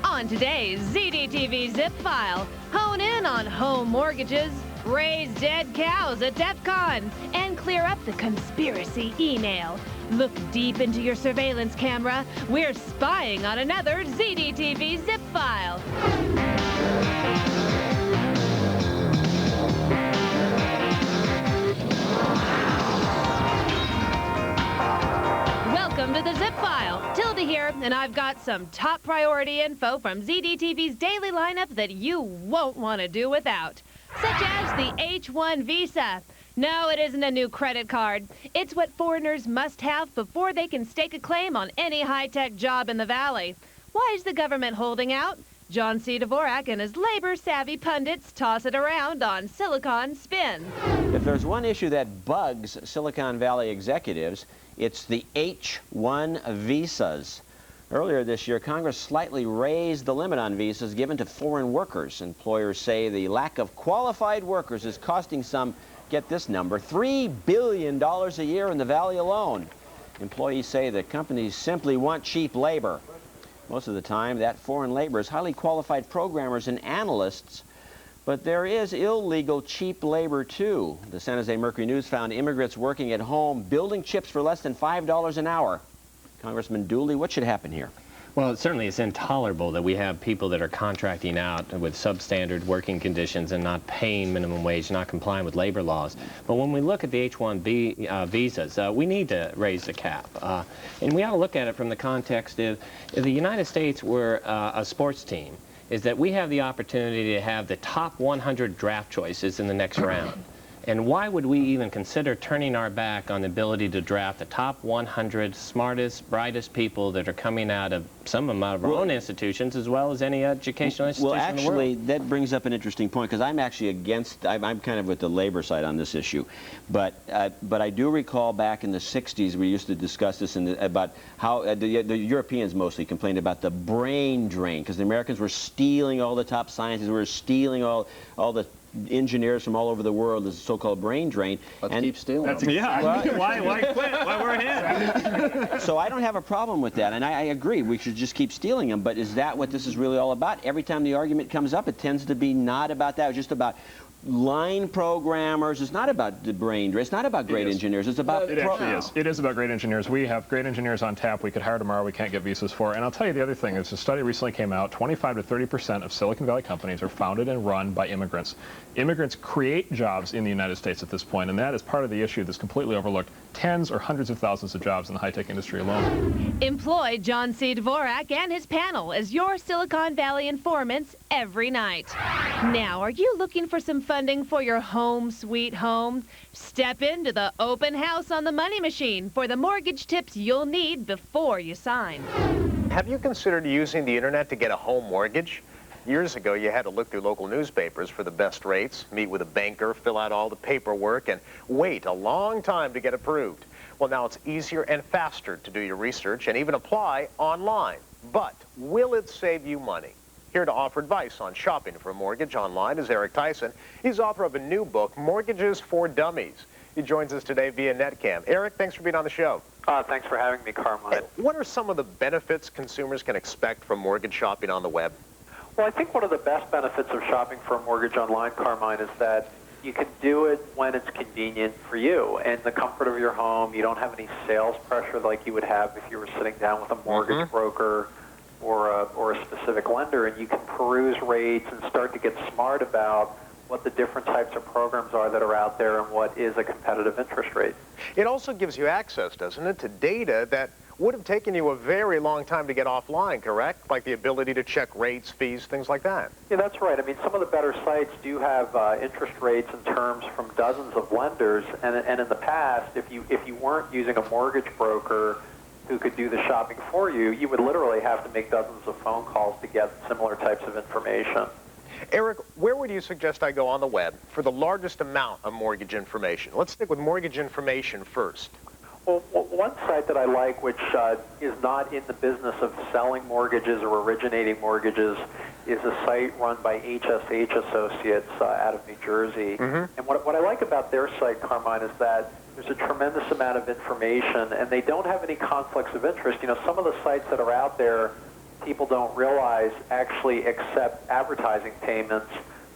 On today's ZDTV Zip File, hone in on home mortgages, raise dead cows at DEF CON, and clear up the conspiracy email. Look deep into your surveillance camera. We're spying on another ZDTV Zip File. Welcome to the Zip File. Tilda here, and I've got some top priority info from ZDTV's daily lineup that you won't want to do without, such as the H-1 visa. No, it isn't a new credit card. It's what foreigners must have before they can stake a claim on any high-tech job in the Valley. Why is the government holding out? John C. Dvorak and his labor-savvy pundits toss it around on Silicon Spin. If there's one issue that bugs Silicon Valley executives, it's the H-1 visas. Earlier this year, Congress slightly raised the limit on visas given to foreign workers. Employers say the lack of qualified workers is costing some, get this number, $3 billion a year in the Valley alone. Employees say that companies simply want cheap labor. Most of the time, that foreign labor is highly qualified programmers and analysts. But there is illegal cheap labor, too. The San Jose Mercury News found immigrants working at home building chips for less than $5 an hour. Congressman Dooley, what should happen here? Well, certainly it's intolerable that we have people that are contracting out with substandard working conditions and not paying minimum wage, not complying with labor laws. But when we look at the H-1B visas, we need to raise the cap. And we ought to look at it from the context of if the United States were a sports team, is that we have the opportunity to have the top 100 draft choices in the next round. And why would we even consider turning our back on the ability to draft the top 100 smartest, brightest people that are coming out of, some of them out of our own institutions, as well as any educational institution Well, in the world? actually, that brings up an interesting point, because I'm actually against, I'm kind of with the labor side on this issue. But I do recall back in the 60s, we used to discuss this about how the Europeans mostly complained about the brain drain, because the Americans were stealing all the top scientists, were stealing all the engineers from all over the world. This so-called brain drain. Let's keep stealing. Yeah, why quit? Why we're ahead? So I don't have a problem with that, and I agree. We should just keep stealing them, but is that what this is really all about? Every time the argument comes up, it tends to be not about that. It's just about line programmers. It's not about the brain drain. It's not about great engineers. It's about It actually is. It is about great engineers. We have great engineers on tap we could hire tomorrow we can't get visas for. And I'll tell you the other thing is a study recently came out, 25 to 30% of Silicon Valley companies are founded and run by immigrants. Immigrants create jobs in the United States at this point, and that is part of the issue that's completely overlooked. Tens or hundreds of thousands of jobs in the high-tech industry alone. Employ John C. Dvorak and his panel as your Silicon Valley informants every night. Now, are you looking for some funding for your home sweet home? Step into the open house on the Money Machine for the mortgage tips you'll need before you sign. Have you considered using the internet to get a home mortgage? Years ago, you had to look through local newspapers for the best rates, meet with a banker, fill out all the paperwork, and wait a long time to get approved. Well, now it's easier and faster to do your research and even apply online. But will it save you money? Here to offer advice on shopping for a mortgage online is Eric Tyson. He's author of a new book, Mortgages for Dummies. He joins us today via Netcam. Eric, thanks for being on the show. Thanks for having me, Carmine. What are some of the benefits consumers can expect from mortgage shopping on the web? Well, I think one of the best benefits of shopping for a mortgage online, Carmine, is that you can do it when it's convenient for you and the comfort of your home. You don't have any sales pressure like you would have if you were sitting down with a mortgage broker or a specific lender, and you can peruse rates and start to get smart about what the different types of programs are that are out there and what is a competitive interest rate. It also gives you access, doesn't it, to data that would have taken you a very long time to get offline, correct? Like the ability to check rates, fees, things like that. Yeah, that's right. I mean, some of the better sites do have interest rates and terms from dozens of lenders, and in the past, if you weren't using a mortgage broker who could do the shopping for you, you would literally have to make dozens of phone calls to get similar types of information. Eric, where would you suggest I go on the web for the largest amount of mortgage information? Let's stick with mortgage information first. Well, one site that I like, which is not in the business of selling mortgages or originating mortgages, is a site run by HSH Associates out of New Jersey. And what I like about their site, Carmine, is that there's a tremendous amount of information, and they don't have any conflicts of interest. You know, some of the sites that are out there people don't realize actually accept advertising payments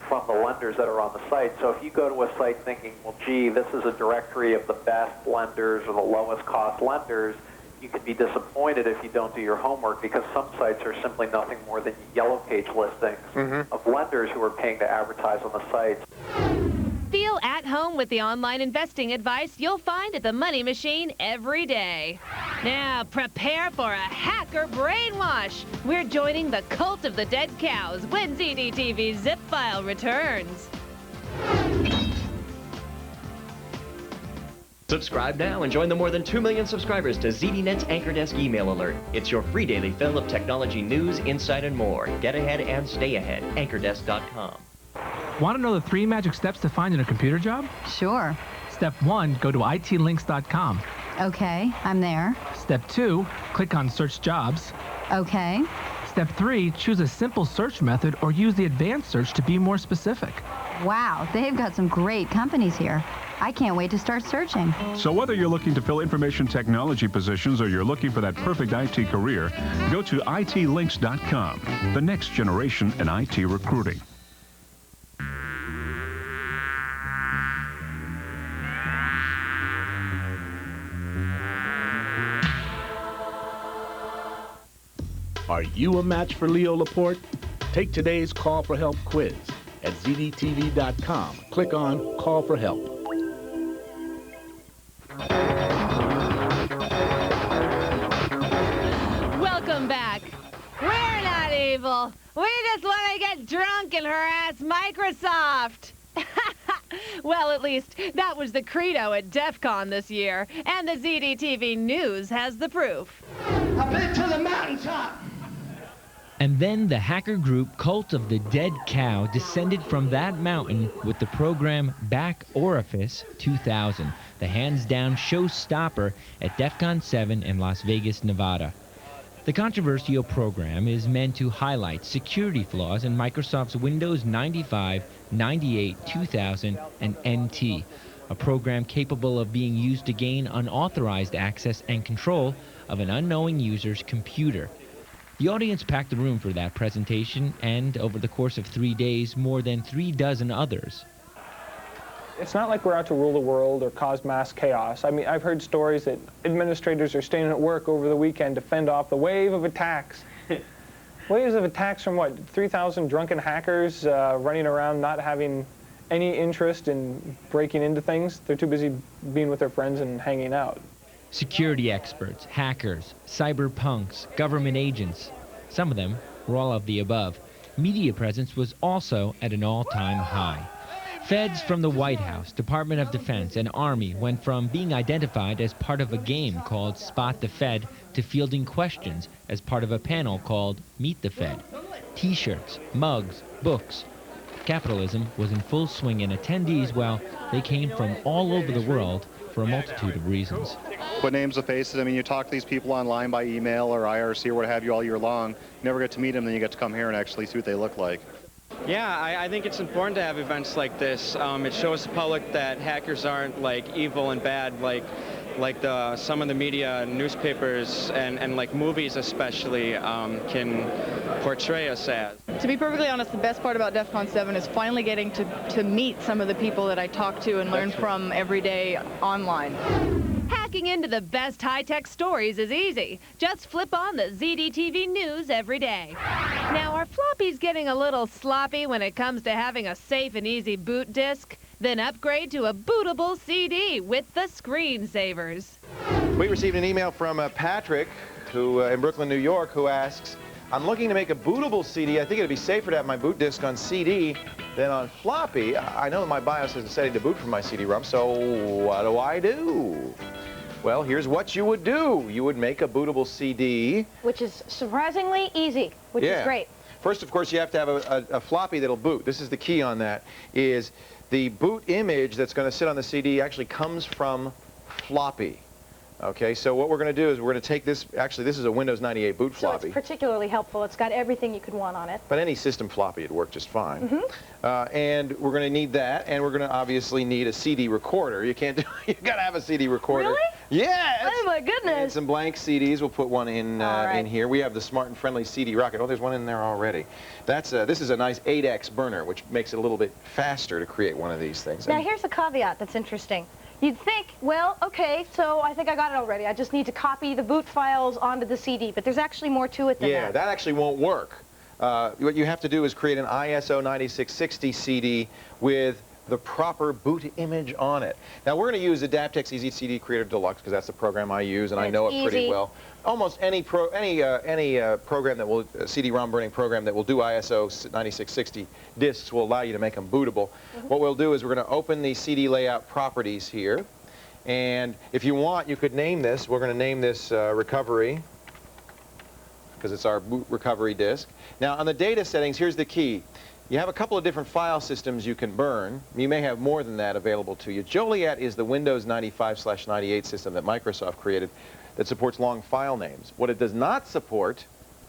from the lenders that are on the site. So if you go to a site thinking, well, gee, this is a directory of the best lenders or the lowest cost lenders, you could be disappointed if you don't do your homework, because some sites are simply nothing more than yellow page listings of lenders who are paying to advertise on the sites. Feel at home with the online investing advice you'll find at the Money Machine every day. Now, prepare for a hacker brainwash. We're joining the cult of the dead cows when ZDTV Zip File returns. Subscribe now and join the more than 2 million subscribers to ZDNet's Anchor Desk email alert. It's your free daily fill of technology news, insight, and more. Get ahead and stay ahead. AnchorDesk.com. Want to know the 3 magic steps to finding a computer job? Sure. Step 1, go to itlinks.com. Okay, I'm there. Step 2, click on Search Jobs. Okay. Step 3, choose a simple search method or use the advanced search to be more specific. Wow, they've got some great companies here. I can't wait to start searching. So whether you're looking to fill information technology positions or you're looking for that perfect IT career, go to itlinks.com, the next generation in IT recruiting. Are you a match for Leo Laporte? Take today's Call for Help quiz at ZDTV.com. Click on Call for Help. Welcome back. We're not evil. We just want to get drunk and harass Microsoft. Well, at least that was the credo at DEF CON this year, and the ZDTV News has the proof. I've been to the mountaintop. And then the hacker group Cult of the Dead Cow descended from that mountain with the program Back Orifice 2000, the hands-down showstopper at DEF CON 7 in Las Vegas, Nevada. The controversial program is meant to highlight security flaws in Microsoft's Windows 95, 98, 2000, and NT, a program capable of being used to gain unauthorized access and control of an unknowing user's computer. The audience packed the room for that presentation, and over the course of 3 days, more than 36 others. It's not like we're out to rule the world or cause mass chaos. I mean, I've heard stories that administrators are staying at work over the weekend to fend off the wave of attacks. Waves of attacks from what, 3,000 drunken hackers running around not having any interest in breaking into things. They're too busy being with their friends and hanging out. Security experts, hackers, cyberpunks, government agents. Some of them were all of the above. Media presence was also at an all-time high. Feds from the White House, Department of Defense, and Army went from being identified as part of a game called Spot the Fed to fielding questions as part of a panel called Meet the Fed. T-shirts, mugs, books. Capitalism was in full swing, and attendees, well, they came from all over the world for a multitude of reasons. Put names to faces. I mean, you talk to these people online by email or IRC or what have you all year long. You never get to meet them, then you get to come here and actually see what they look like. Yeah, I think it's important to have events like this. It shows the public that hackers aren't like evil and bad like some of the media, newspapers, and like movies especially can portray us as. To be perfectly honest, the best part about DEF CON 7 is finally getting to meet some of the people that I talk to and learn from every day online. Hacking into the best high-tech stories is easy. Just flip on the ZDTV News every day. Now, are floppies getting a little sloppy when it comes to having a safe and easy boot disk? Then upgrade to a bootable CD with the screensavers. We received an email from Patrick, who in Brooklyn, New York, who asks, I'm looking to make a bootable CD. I think it'd be safer to have my boot disk on CD than on floppy. I know my BIOS isn't setting to boot from my CD-ROM, so what do I do? Well, here's what you would do. You would make a bootable CD. Which is surprisingly easy, which is great. First, of course, you have to have a floppy that'll boot. This is the key on that, is the boot image that's going to sit on the CD actually comes from floppy. Okay, so what we're going to do is we're going to take this, actually this is a Windows 98 boot floppy. So it's particularly helpful. It's got everything you could want on it. But any system floppy would work just fine. And we're going to need that, and we're going to obviously need a CD recorder. You can't do, you got to have a CD recorder. Really? Yes! Oh, my goodness. And some blank CDs. We'll put one in right. in here. We have the Smart and Friendly CD Rocket. Oh, there's one in there already. This is a nice 8X burner, which makes it a little bit faster to create one of these things. Now, here's a caveat that's interesting. You'd think, well, okay, so I think I got it already. I just need to copy the boot files onto the CD, but there's actually more to it than that. Yeah, that actually won't work. What you have to do is create an ISO 9660 CD with the proper boot image on it. Now, we're going to use Adaptex Easy CD Creator Deluxe because that's the program I use, and I know it pretty well. Almost any program that will, CD-ROM burning program that will do ISO 9660 disks will allow you to make them bootable. What we'll do is we're going to open the CD layout properties here, and if you want, you could name this. We're going to name this Recovery, because it's our boot recovery disk. Now, on the data settings, here's the key. You have a couple of different file systems you can burn. You may have more than that available to you. Joliet is the Windows 95/98 system that Microsoft created that supports long file names. What it does not support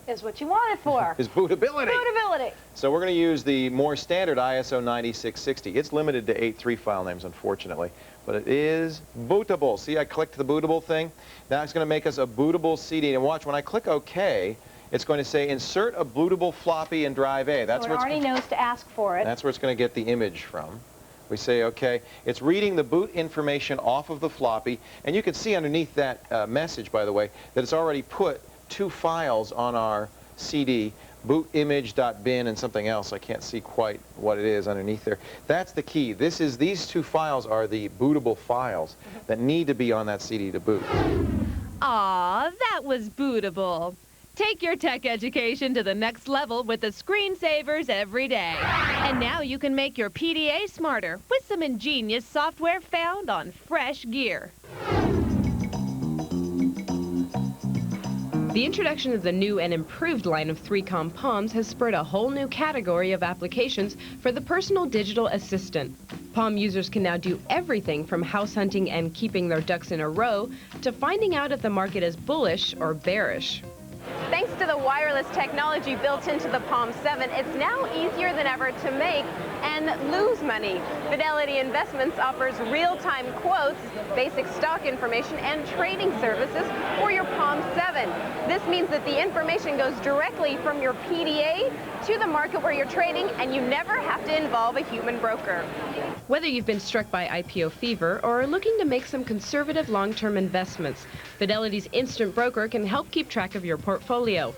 Is what you want it for. is bootability. Bootability. So we're going to use the more standard ISO 9660. It's limited to 8.3 file names, unfortunately, but it is bootable. See, I clicked the bootable thing. Now it's going to make us a bootable CD. And watch, when I click OK, it's going to say insert a bootable floppy in drive A. That's so it already knows to ask for it. That's where it's going to get the image from. We say OK. It's reading the boot information off of the floppy, and you can see underneath that message, by the way, that it's already put 2 files on our CD, bootimage.bin and something else. I can't see quite what it is underneath there. That's the key. These 2 files are the bootable files that need to be on that CD to boot. Aw, that was bootable. Take your tech education to the next level with the screensavers every day. And now you can make your PDA smarter with some ingenious software found on Fresh Gear. The introduction of the new and improved line of 3Com Palms has spurred a whole new category of applications for the personal digital assistant. Palm users can now do everything from house hunting and keeping their ducks in a row to finding out if the market is bullish or bearish. Thanks to the wireless technology built into the Palm 7, it's now easier than ever to make and lose money. Fidelity Investments offers real-time quotes, basic stock information, and trading services for your Palm 7. This means that the information goes directly from your PDA to the market where you're trading, and you never have to involve a human broker. Whether you've been struck by IPO fever or are looking to make some conservative long-term investments, Fidelity's Instant Broker can help keep track of your portfolio.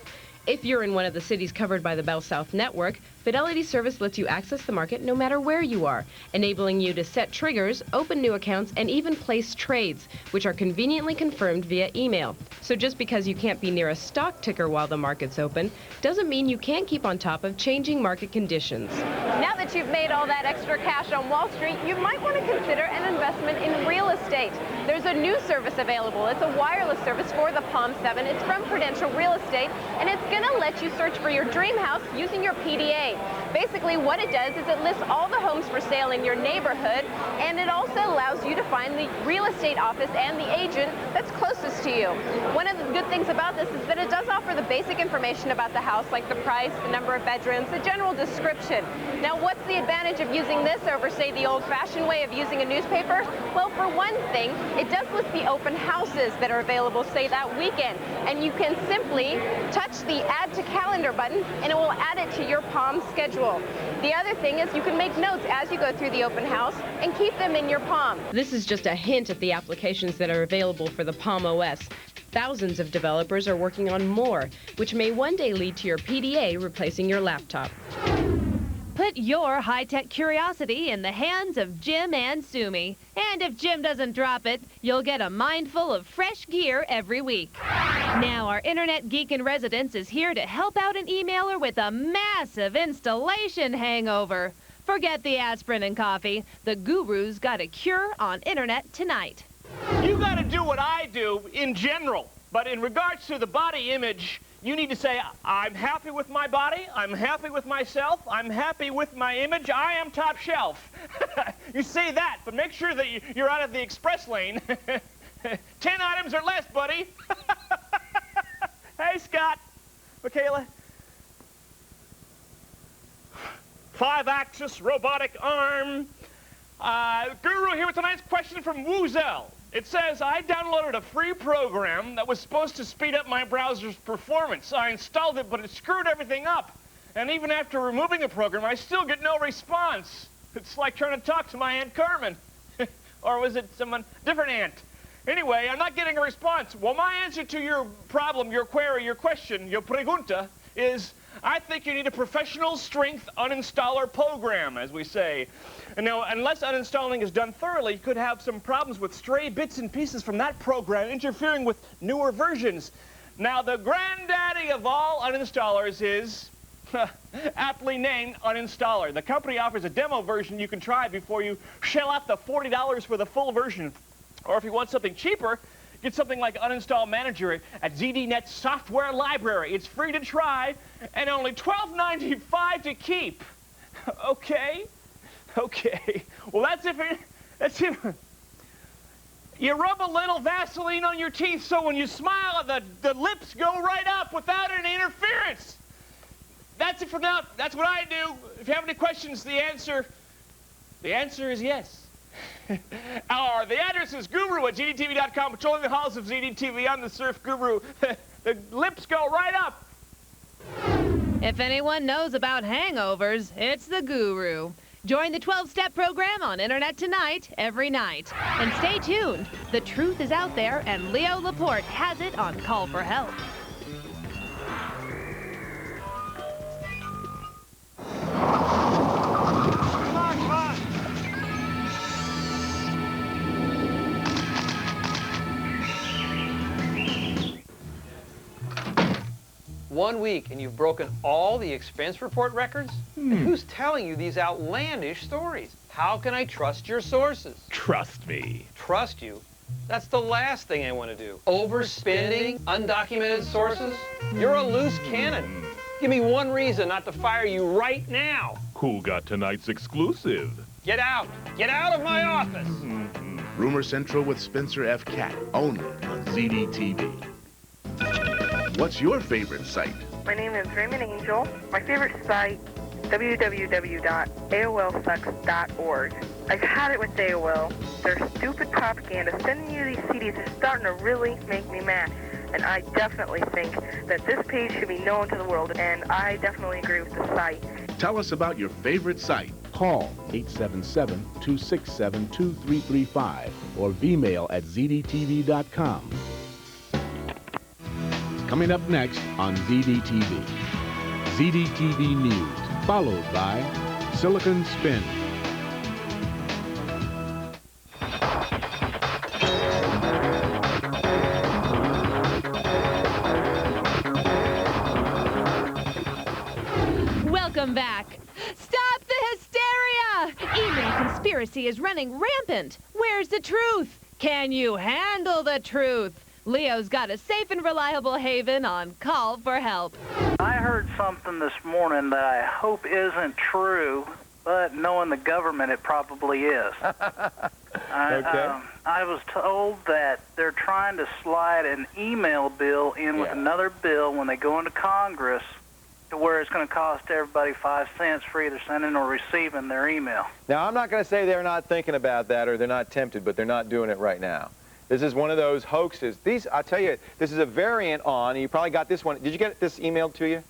If you're in one of the cities covered by the Bell South network, Fidelity Service lets you access the market no matter where you are, enabling you to set triggers, open new accounts, and even place trades, which are conveniently confirmed via email. So just because you can't be near a stock ticker while the market's open, doesn't mean you can't keep on top of changing market conditions. Now that you've made all that extra cash on Wall Street, you might want to consider an investment in real estate. There's a new service available. It's a wireless service for the Palm 7. It's from Prudential Real Estate, and it's going to let you search for your dream house using your PDA. Basically, what it does is it lists all the homes for sale in your neighborhood, and it also allows you to find the real estate office and the agent that's closest to you. One of the good things about this is that it does offer the basic information about the house, like the price, the number of bedrooms, the general description. Now, what's the advantage of using this over, say, the old-fashioned way of using a newspaper? Well, for one thing, it does list the open houses that are available, say, that weekend, and you can simply touch the Add to Calendar button, and it will add it to your Palm schedule. The other thing is you can make notes as you go through the open house and keep them in your Palm. This is just a hint at the applications that are available for the Palm OS. Thousands of developers are working on more, which may one day lead to your PDA replacing your laptop. Put your high-tech curiosity in the hands of Jim and Sumi. And if Jim doesn't drop it, you'll get a mindful of fresh gear every week. Now our Internet Geek in Residence is here to help out an emailer with a massive installation hangover. Forget the aspirin and coffee. The guru's got a cure on Internet tonight. You got to do what I do in general. But in regards to the body image, you need to say, I'm happy with my body, I'm happy with myself, I'm happy with my image, I am top shelf. You say that, but make sure that you're out of the express lane. 10 items or less, buddy. Hey, Scott. Michaela. 5-axis robotic arm. Guru here with a nice question from Woozell. It says I downloaded a free program that was supposed to speed up my browser's performance. I installed it, but it screwed everything up. And even after removing the program, I still get no response. It's like trying to talk to my Aunt Carmen. Or was it someone, different aunt? Anyway, I'm not getting a response. Well, my answer to your problem, your query, your question, your pregunta, is I think you need a professional strength uninstaller program, as we say. And now, unless uninstalling is done thoroughly, you could have some problems with stray bits and pieces from that program interfering with newer versions. Now, the granddaddy of all uninstallers is aptly named Uninstaller. The company offers a demo version you can try before you shell out the $40 for the full version. Or if you want something cheaper, get something like Uninstall Manager at ZDNet's software library. It's free to try and only $12.95 to keep. Okay? Okay. Well, that's if you rub a little Vaseline on your teeth so when you smile, the lips go right up without any interference. That's it for now. That's what I do. If you have any questions, the answer is yes. The address is guru@zdtv.com, patrolling the halls of ZDTV. I'm the Surf Guru. The lips go right up. If anyone knows about hangovers, it's the Guru. Join the 12-step program on Internet Tonight every night. And stay tuned. The truth is out there, and Leo Laporte has it on Call for Help. Come on, come on. 1 week and you've broken all the expense report records? And who's telling you these outlandish stories? How can I trust your sources? Trust me. Trust you? That's the last thing I want to do. Overspending undocumented sources? You're a loose cannon. Give me one reason not to fire you right now. Who got tonight's exclusive? Get out! Get out of my office! Rumor Central with Spencer F. Cat, only on ZDTV. What's your favorite site? My name is Raymond Angel. My favorite site, www.aolsucks.org. I've had it with AOL. Their stupid propaganda sending you these CDs is starting to really make me mad. And I definitely think that this page should be known to the world, and I definitely agree with the site. Tell us about your favorite site. Call 877-267-2335 or vmail@zdtv.com. Coming up next on ZDTV. ZDTV News, followed by Silicon Spin. Welcome back. Stop the hysteria! Email conspiracy is running rampant. Where's the truth? Can you handle the truth? Leo's got a safe and reliable haven on Call for Help. I heard something this morning that I hope isn't true, but knowing the government, it probably is. I was told that they're trying to slide an email bill in with another bill when they go into Congress to where it's going to cost everybody 5 cents for either sending or receiving their email. Now, I'm not going to say they're not thinking about that or they're not tempted, but they're not doing it right now. This is one of those hoaxes. I'll tell you, this is a variant on, and you probably got this one. Did you get this emailed to you?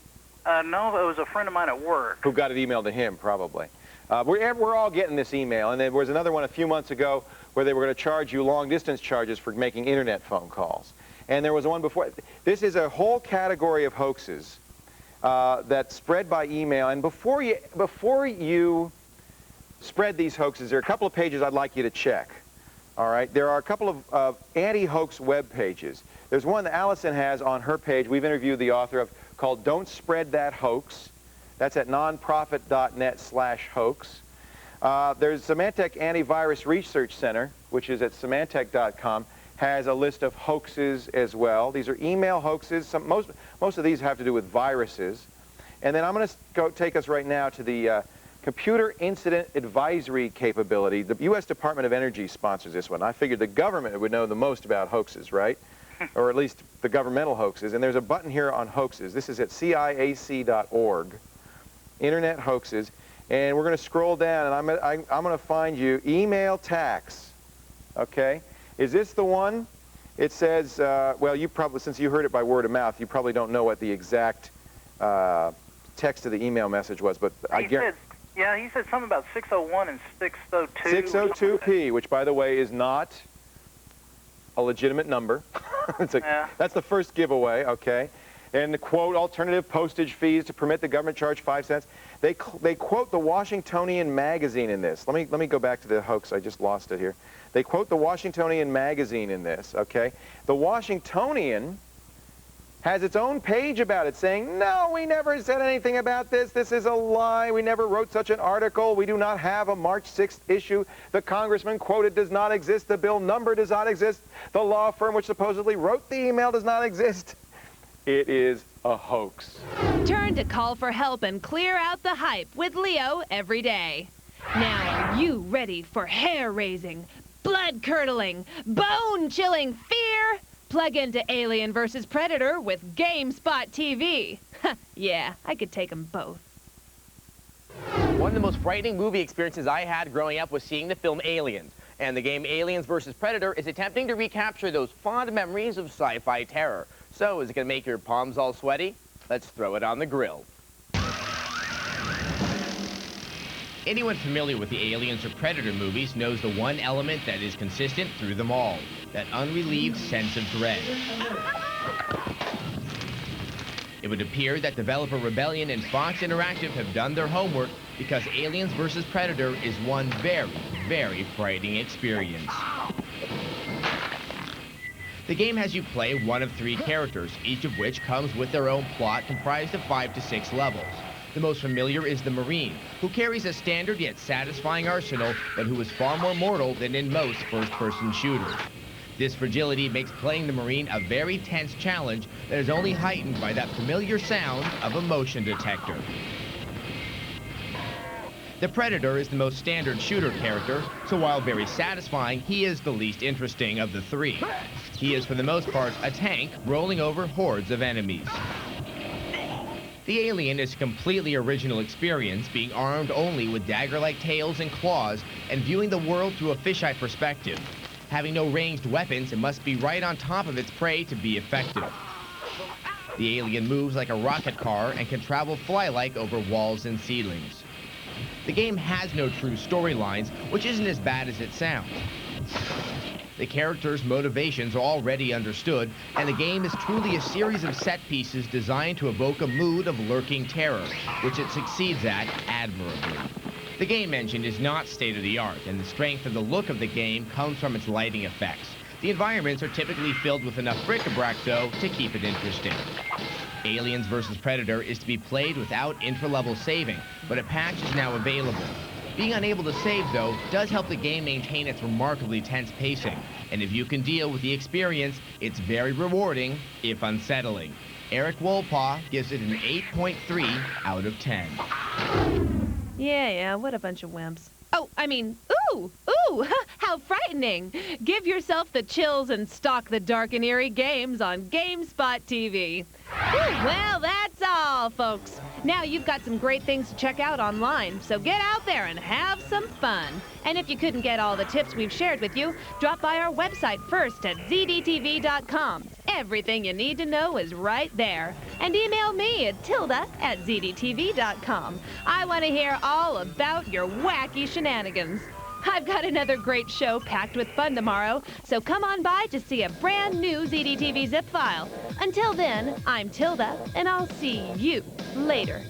No, it was a friend of mine at work. Who got it emailed to him, probably. We're all getting this email, and there was another one a few months ago where they were going to charge you long-distance charges for making internet phone calls. And there was one before. This is a whole category of hoaxes that's spread by email. And before you spread these hoaxes, there are a couple of pages I'd like you to check. All right, there are a couple of anti-hoax web pages. There's one that Allison has on her page, we've interviewed the author of, called Don't Spread That Hoax. That's at nonprofit.net/hoax. There's Symantec Antivirus Research Center, which is at Symantec.com, has a list of hoaxes as well. These are email hoaxes. Most of these have to do with viruses. And then I'm going to take us right now to the Computer Incident Advisory Capability. The U.S. Department of Energy sponsors this one. I figured the government would know the most about hoaxes, right? Or at least the governmental hoaxes. And there's a button here on hoaxes. This is at ciac.org, Internet Hoaxes. And we're going to scroll down, and I'm going to find you email tax, okay? Is this the one? It says, well, you probably, since you heard it by word of mouth, you probably don't know what the exact text of the email message was, but I guarantee. Yeah, he said something about 601 and 602. 602P, which, by the way, is not a legitimate number. That's the first giveaway, okay? And the quote, alternative postage fees to permit the government charge 5 cents. They quote the Washingtonian magazine in this. Let me go back to the hoax. I just lost it here. They quote the Washingtonian magazine in this, okay? The Washingtonian has its own page about it saying, no, we never said anything about this. This is a lie. We never wrote such an article. We do not have a March 6th issue. The congressman quoted does not exist. The bill number does not exist. The law firm which supposedly wrote the email does not exist. It is a hoax. Turn to Call for Help and clear out the hype with Leo every day. Now, are you ready for hair-raising, blood-curdling, bone-chilling fear? Plug into Alien vs. Predator with GameSpot TV. Yeah, I could take them both. One of the most frightening movie experiences I had growing up was seeing the film Aliens. And the game Aliens vs. Predator is attempting to recapture those fond memories of sci-fi terror. So, is it going to make your palms all sweaty? Let's throw it on the grill. Anyone familiar with the Aliens or Predator movies knows the one element that is consistent through them all, that unrelieved sense of dread. It would appear that developer Rebellion and Fox Interactive have done their homework because Aliens vs. Predator is one very, very frightening experience. The game has you play one of 3 characters, each of which comes with their own plot comprised of 5 to 6 levels. The most familiar is the Marine, who carries a standard yet satisfying arsenal, but who is far more mortal than in most first-person shooters. This fragility makes playing the Marine a very tense challenge that is only heightened by that familiar sound of a motion detector. The Predator is the most standard shooter character, so while very satisfying, he is the least interesting of the 3. He is, for the most part, a tank rolling over hordes of enemies. The Alien is a completely original experience, being armed only with dagger-like tails and claws and viewing the world through a fisheye perspective. Having no ranged weapons, it must be right on top of its prey to be effective. The Alien moves like a rocket car and can travel fly-like over walls and ceilings. The game has no true storylines, which isn't as bad as it sounds. The characters' motivations are already understood, and the game is truly a series of set pieces designed to evoke a mood of lurking terror, which it succeeds at admirably. The game engine is not state-of-the-art, and the strength of the look of the game comes from its lighting effects. The environments are typically filled with enough bric-a-brac, though, to keep it interesting. Aliens vs. Predator is to be played without intra-level saving, but a patch is now available. Being unable to save, though, does help the game maintain its remarkably tense pacing. And if you can deal with the experience, it's very rewarding, if unsettling. Eric Wolpaw gives it an 8.3 out of 10. Yeah, what a bunch of wimps. Oh, I mean, ooh, how frightening. Give yourself the chills and stalk the dark and eerie games on GameSpot TV. Well, that's all, folks. Now you've got some great things to check out online, so get out there and have some fun. And if you couldn't get all the tips we've shared with you, drop by our website first at ZDTV.com. Everything you need to know is right there. And email me at tilda@ZDTV.com. I want to hear all about your wacky shenanigans. I've got another great show packed with fun tomorrow, so come on by to see a brand new ZDTV zip file. Until then, I'm Tilda, and I'll see you later.